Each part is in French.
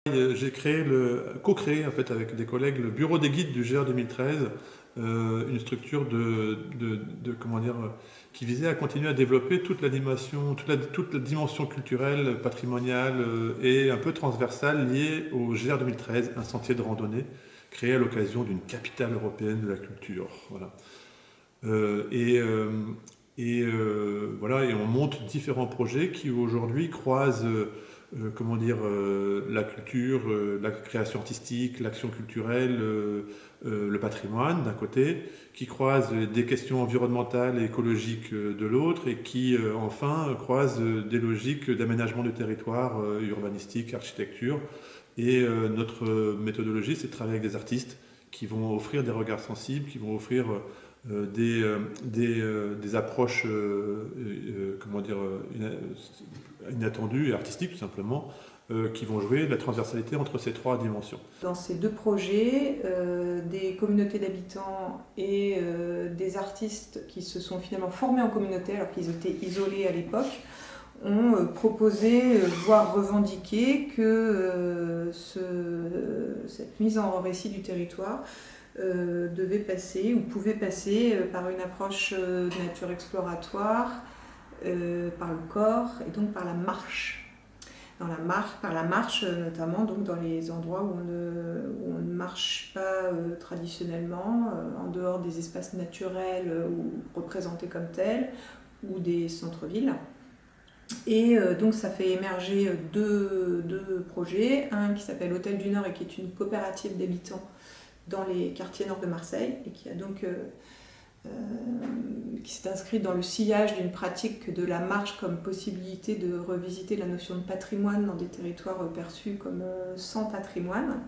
J'ai co-créé en fait avec des collègues le bureau des guides du GR 2013, une structure comment dire, qui visait à continuer à développer toute l'animation, toute la dimension culturelle, patrimoniale et un peu transversale liée au GR 2013, un sentier de randonnée créé à l'occasion d'une capitale européenne de la culture. Voilà. Euh, et, euh, voilà, et on monte différents projets qui aujourd'hui croisent comment dire, la culture, la création artistique, l'action culturelle, le patrimoine d'un côté, qui croisent des questions environnementales et écologiques de l'autre, et qui enfin croisent des logiques d'aménagement du territoire, urbanistique, architecture. Et notre méthodologie, c'est de travailler avec des artistes qui vont offrir des regards sensibles, qui vont offrir des approches comment dire, inattendues et artistiques tout simplement, qui vont jouer de la transversalité entre ces trois dimensions. Dans ces deux projets, des communautés d'habitants et des artistes qui se sont finalement formés en communauté alors qu'ils étaient isolés à l'époque, ont proposé, voire revendiqué que cette mise en récit du territoire devait passer ou pouvait passer par une approche de nature exploratoire, par le corps et donc par la marche. Par la marche notamment donc dans les endroits où on ne marche pas traditionnellement, en dehors des espaces naturels ou représentés comme tels, ou des centres-villes. Et donc ça fait émerger deux projets, un qui s'appelle Hôtel du Nord et qui est une coopérative d'habitants dans les quartiers nord de Marseille et qui a donc qui s'est inscrit dans le sillage d'une pratique de la marche comme possibilité de revisiter la notion de patrimoine dans des territoires perçus comme sans patrimoine,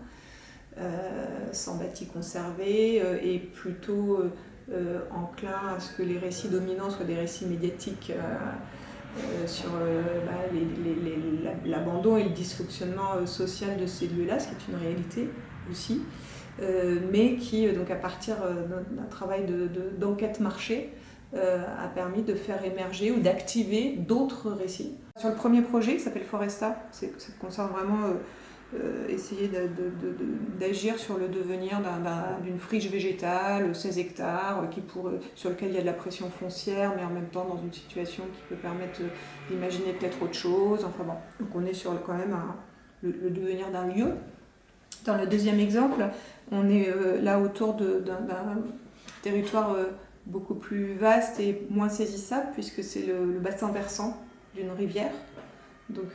sans bâti conservé et plutôt enclin à ce que les récits dominants soient des récits médiatiques sur l'abandon et le dysfonctionnement social de ces lieux-là, ce qui est une réalité aussi. Mais qui, donc à partir d'un travail d'enquête marché, a permis de faire émerger ou d'activer d'autres récits. Sur le premier projet qui s'appelle Foresta, ça concerne vraiment essayer d'agir sur le devenir d'une friche végétale, 16 hectares, sur lequel il y a de la pression foncière, mais en même temps dans une situation qui peut permettre d'imaginer peut-être autre chose. Enfin bon, donc on est sur quand même le devenir d'un lieu. Dans le deuxième exemple, on est là autour d'un territoire beaucoup plus vaste et moins saisissable, puisque c'est le bassin versant d'une rivière. Donc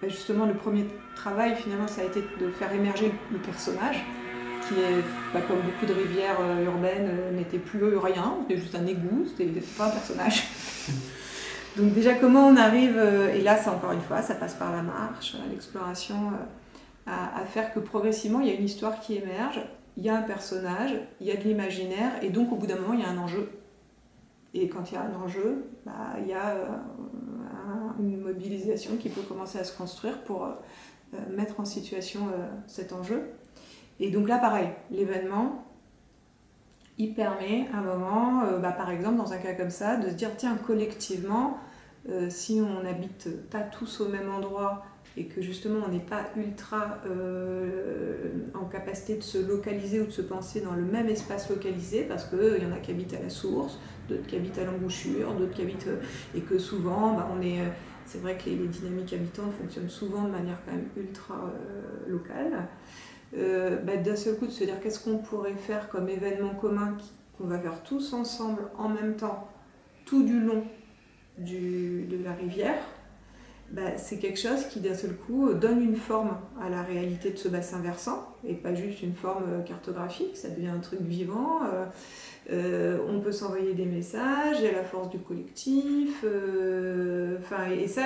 justement, le premier travail, finalement, ça a été de faire émerger le personnage, qui est, comme beaucoup de rivières urbaines, n'était plus rien, c'était juste un égout, c'était pas un personnage. Donc déjà, comment on arrive, et là, ça encore une fois, ça passe par la marche, l'exploration, à faire que progressivement, il y a une histoire qui émerge, il y a un personnage, il y a de l'imaginaire, et donc au bout d'un moment, il y a un enjeu. Et quand il y a un enjeu, il y a une mobilisation qui peut commencer à se construire pour mettre en situation cet enjeu. Et donc là, pareil, l'événement, il permet à un moment, par exemple, dans un cas comme ça, de se dire, tiens, collectivement, si on n'habite pas tous au même endroit, et que justement on n'est pas ultra en capacité de se localiser ou de se penser dans le même espace localisé, parce qu'il y en a qui habitent à la source, d'autres qui habitent à l'embouchure, d'autres qui habitent... et que souvent, c'est vrai que les dynamiques habitantes fonctionnent souvent de manière quand même ultra locale. D'un seul coup de se dire qu'est-ce qu'on pourrait faire comme événement commun qu'on va faire tous ensemble en même temps, tout du long de la rivière, c'est quelque chose qui d'un seul coup donne une forme à la réalité de ce bassin versant, et pas juste une forme cartographique, ça devient un truc vivant. On peut s'envoyer des messages, il y a la force du collectif, et ça,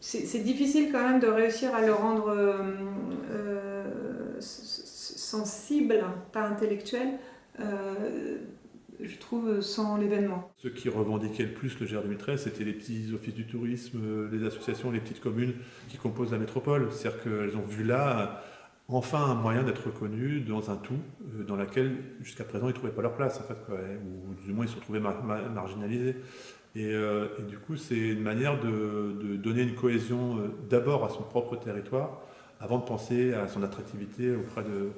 c'est difficile quand même de réussir à le rendre sensible, pas intellectuel, je trouve, sans l'événement. Ceux qui revendiquaient le plus le GR 2013, c'était les petits offices du tourisme, les associations, les petites communes qui composent la métropole. C'est-à-dire qu'elles ont vu là enfin un moyen d'être reconnus dans un tout dans lequel jusqu'à présent ils ne trouvaient pas leur place, en fait, quoi, ou du moins ils se retrouvaient marginalisés. Et du coup, c'est une manière de donner une cohésion d'abord à son propre territoire, avant de penser à son attractivité auprès de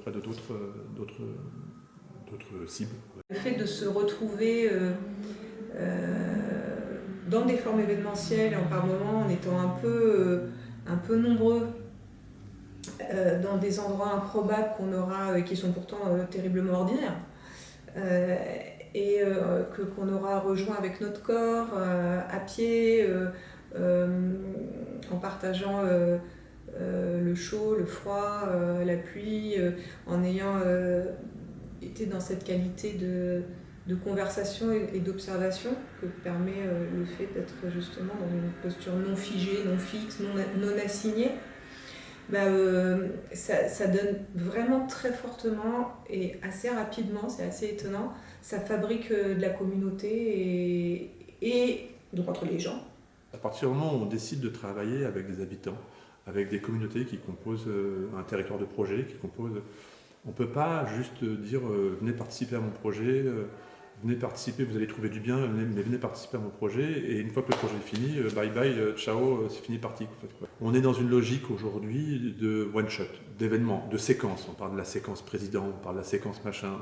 d'autres cibles. Le fait de se retrouver dans des formes événementielles, par moments en étant un peu nombreux, dans des endroits improbables qu'on aura, qui sont pourtant terriblement ordinaires, qu'on aura rejoint avec notre corps, à pied, en partageant le chaud, le froid, la pluie, en ayant été dans cette qualité de conversation et d'observation que permet le fait d'être justement dans une posture non figée, non fixe, non assignée. Ça donne vraiment très fortement et assez rapidement, c'est assez étonnant, ça fabrique de la communauté et donc entre les gens. À partir du moment où on décide de travailler avec des habitants, avec des communautés qui composent un territoire de projet, on ne peut pas juste dire venez participer à mon projet, venez participer, vous allez trouver du bien, mais venez participer à mon projet, et une fois que le projet est fini, bye bye, ciao, c'est fini, parti. En fait, quoi. On est dans une logique aujourd'hui de one-shot, d'événements, de séquences. On parle de la séquence président, on parle de la séquence machin,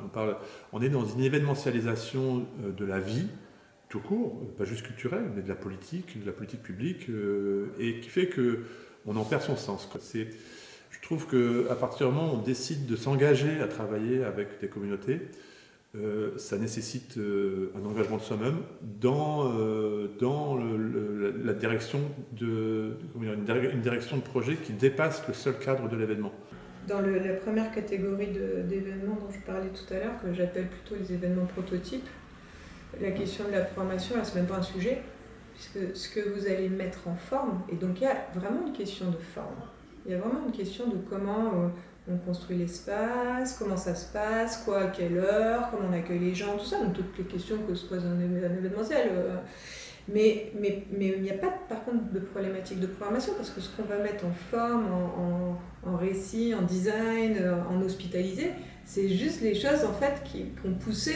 on est dans une événementialisation de la vie, tout court, pas juste culturelle, mais de la politique publique, et qui fait qu'on en perd son sens. Je trouve qu'à partir du moment où on décide de s'engager à travailler avec des communautés, ça nécessite un engagement de soi-même dans la direction une direction de projet qui dépasse le seul cadre de l'événement. Dans la première catégorie d'événements dont je parlais tout à l'heure, que j'appelle plutôt les événements prototypes, la question de la programmation, c'est même pas un sujet, puisque ce que vous allez mettre en forme, et donc il y a vraiment une question de forme. Il y a vraiment une question de comment on construit l'espace, comment ça se passe, quoi, à quelle heure, comment on accueille les gens, tout ça, donc toutes les questions que se pose un événementiel. Mais il n'y a pas par contre de problématique de programmation, parce que ce qu'on va mettre en forme, en récit, en design, en hospitalisé, c'est juste les choses en fait qui ont poussé,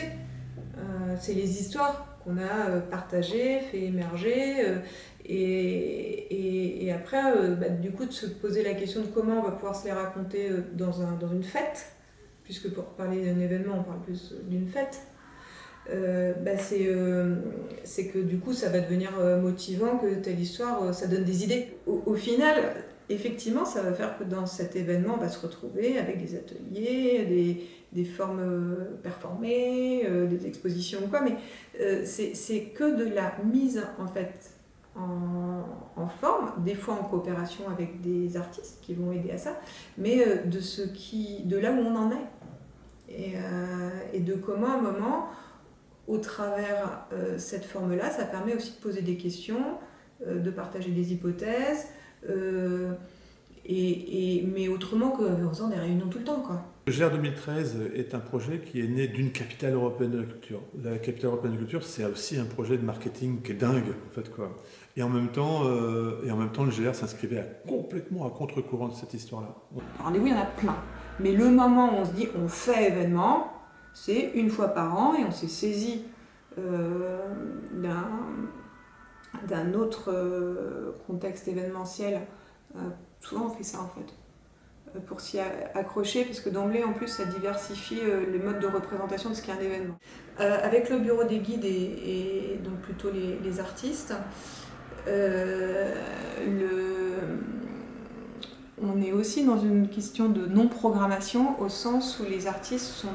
c'est les histoires qu'on a partagées, fait émerger, et après, du coup, de se poser la question de comment on va pouvoir se les raconter dans une fête, puisque pour parler d'un événement, on parle plus d'une fête. C'est que du coup ça va devenir motivant, que telle histoire ça donne des idées. Au final, effectivement, ça va faire que dans cet événement on va se retrouver avec des ateliers, des formes performées, des expositions ou quoi, mais c'est que de la mise en fait en forme, des fois en coopération avec des artistes qui vont aider à ça, mais de là où on en est et de comment à un moment, au travers cette forme-là, ça permet aussi de poser des questions, de partager des hypothèses, mais autrement qu'en faisant des réunions tout le temps, quoi. Le GR 2013 est un projet qui est né d'une capitale européenne de la culture. La capitale européenne de la culture, c'est aussi un projet de marketing qui est dingue, en fait, quoi. Et en même temps, le GR s'inscrivait complètement à contre-courant de cette histoire-là. Rendez-vous, il y en a plein. Mais le moment où on se dit on fait événement, c'est une fois par an, et on s'est saisi d'un autre contexte événementiel. Souvent on fait ça en fait, pour s'y accrocher, parce que d'emblée en plus ça diversifie les modes de représentation de ce qu'est un événement. Avec le bureau des guides et donc plutôt les artistes, on est aussi dans une question de non-programmation, au sens où les artistes sont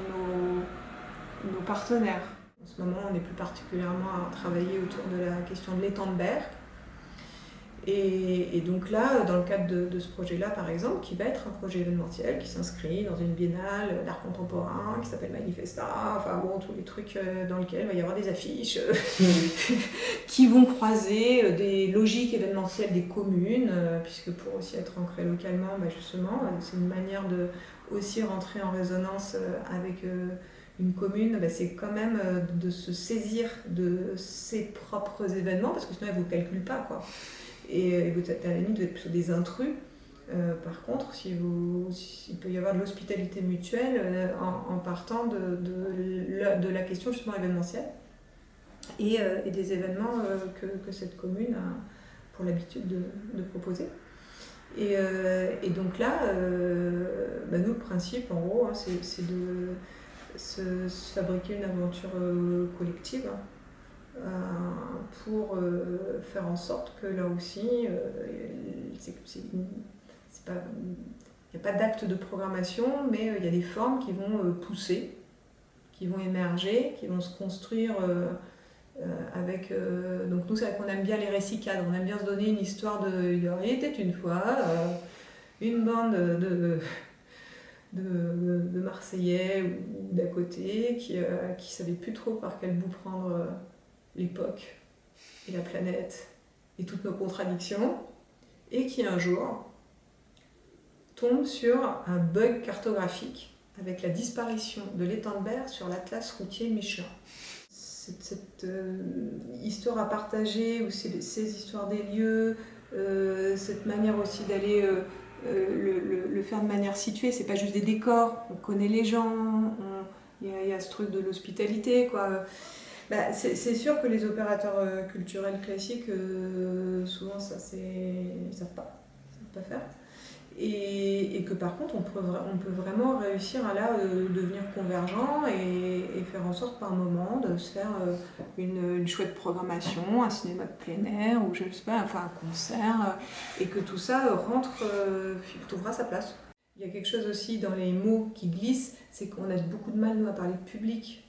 nos partenaires. En ce moment, on est plus particulièrement à travailler autour de la question de l'étang de Berck. Et donc là, dans le cadre de ce projet-là, par exemple, qui va être un projet événementiel, qui s'inscrit dans une biennale d'art contemporain, qui s'appelle Manifesta, enfin bon, tous les trucs dans lesquels il va y avoir des affiches qui vont croiser des logiques événementielles des communes, puisque pour aussi être ancré localement, justement, c'est une manière de aussi rentrer en résonance avec une commune, c'est quand même de se saisir de ses propres événements, parce que sinon elle ne vous calcule pas, quoi. Et vous êtes à la limite, vous êtes plutôt des intrus. Par contre, il peut y avoir de l'hospitalité mutuelle en partant de la question justement événementielle. et des événements que cette commune a pour l'habitude de proposer. Et donc là, nous, le principe, en gros, hein, c'est de se fabriquer une aventure collective pour faire en sorte que là aussi, il n'y a pas d'acte de programmation, mais il y a des formes qui vont pousser, qui vont émerger, qui vont se construire avec... donc nous, c'est vrai qu'on aime bien les récits cadres, on aime bien se donner une histoire de... Il était une fois une bande de Marseillais ou d'à côté qui ne savaient plus trop par quel bout prendre l'époque et la planète et toutes nos contradictions, et qui un jour tombe sur un bug cartographique avec la disparition de l'étang de Berre sur l'atlas routier Michelin. Cette histoire à partager, ou ces histoires des lieux, cette manière aussi d'aller le faire de manière située, c'est pas juste des décors, on connaît les gens, il y a ce truc de l'hospitalité, quoi. C'est sûr que les opérateurs culturels classiques, souvent ça ne savent pas faire. Et que par contre, on peut vraiment réussir à là devenir convergent et faire en sorte par moment de se faire une chouette programmation, un cinéma de plein air ou je sais pas, enfin un concert, et que tout ça trouvera sa place. Il y a quelque chose aussi dans les mots qui glissent, c'est qu'on a beaucoup de mal nous à parler de public.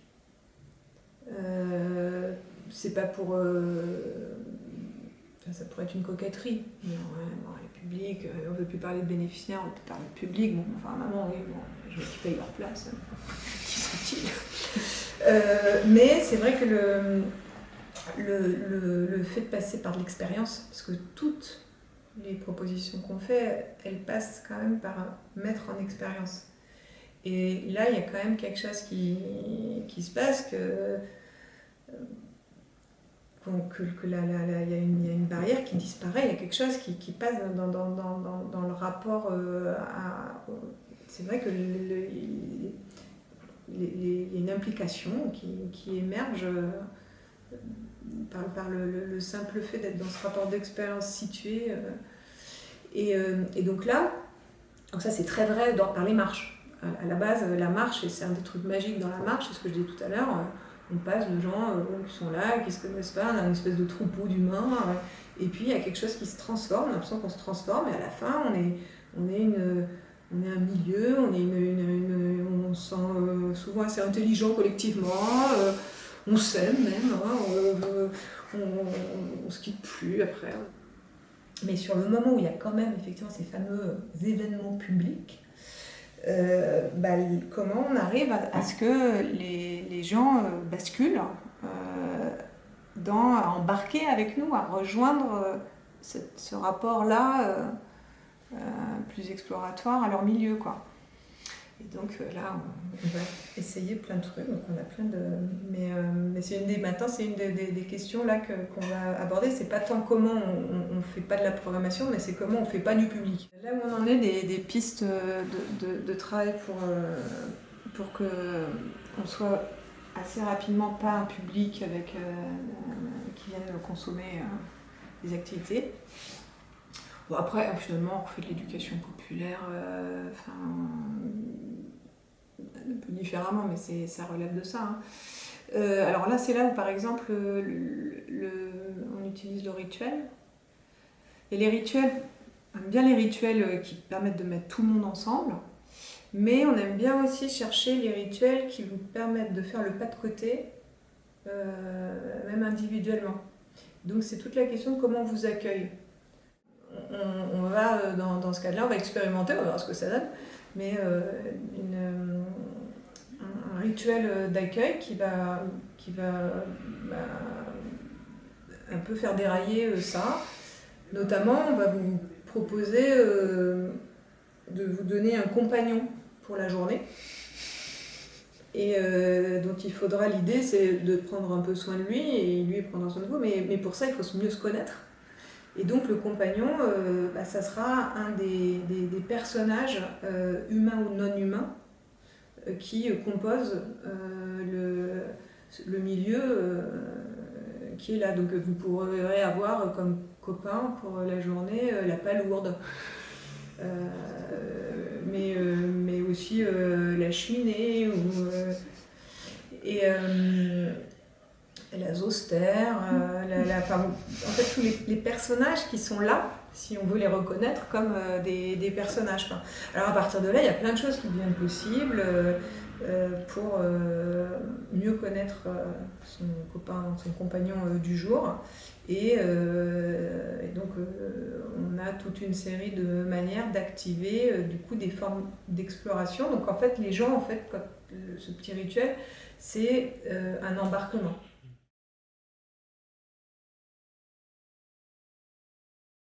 C'est pas pour... ça pourrait être une coquetterie. Mais les publics, on ne veut plus parler de bénéficiaires, on veut plus parler de public. Bon, enfin, maman, oui, bon, je veux qu'ils payent leur place. Qui sont-ils? Mais c'est vrai que le fait de passer par l'expérience, parce que toutes les propositions qu'on fait, elles passent quand même par mettre en expérience. Et là, il y a quand même quelque chose qui se passe, qu'il y a une barrière qui disparaît, il y a quelque chose qui passe dans le rapport c'est vrai que il y a une implication qui émerge par le simple fait d'être dans ce rapport d'expérience situé. Et donc là, donc ça c'est très vrai par les marches. À la base, la marche, et c'est un des trucs magiques dans la marche, c'est ce que je disais tout à l'heure, on passe de gens qui sont là, qui ne se connaissent pas, on a une espèce de troupeau d'humains, et puis il y a quelque chose qui se transforme, on a l'impression qu'on se transforme, et à la fin, on est un milieu, on se sent souvent assez intelligent collectivement, on s'aime même, on se quitte plus après. Mais sur le moment où il y a quand même effectivement ces fameux événements publics, comment on arrive à ce que les gens basculent à embarquer avec nous, à rejoindre ce rapport-là plus exploratoire à leur milieu, quoi. Et donc là, on va essayer plein de trucs, donc on a plein de... Mais maintenant, c'est une des questions là qu'on va aborder, c'est pas tant comment on fait pas de la programmation, mais c'est comment on fait pas du public. Là où on en est, des pistes de travail pour qu'on soit assez rapidement pas un public qui vienne consommer des activités. Bon, après, finalement, on fait de l'éducation populaire, un peu différemment, mais ça relève de ça. Hein. Alors là, c'est là où, par exemple, on utilise le rituel. Et les rituels, on aime bien les rituels qui permettent de mettre tout le monde ensemble, mais on aime bien aussi chercher les rituels qui vous permettent de faire le pas de côté, même individuellement. Donc c'est toute la question de comment on vous accueille. On va, dans ce cas-là, on va expérimenter, on va voir ce que ça donne, mais un rituel d'accueil qui va un peu faire dérailler ça. Notamment, on va vous proposer de vous donner un compagnon pour la journée. Et dont il faudra, l'idée, c'est de prendre un peu soin de lui, et lui prendra soin de vous, mais pour ça, il faut mieux se connaître. Et donc le compagnon, ça sera un des personnages humains ou non humains qui composent le milieu qui est là. Donc vous pourrez avoir comme copain pour la journée la palourde. Mais aussi la cheminée et la Zoster, enfin, en fait tous les personnages qui sont là, si on veut les reconnaître comme des personnages. Quoi. Alors à partir de là, il y a plein de choses qui deviennent possibles pour mieux connaître son copain, son compagnon du jour. Et donc on a toute une série de manières d'activer du coup des formes d'exploration. Donc en fait les gens, en fait, ce petit rituel, c'est un embarquement.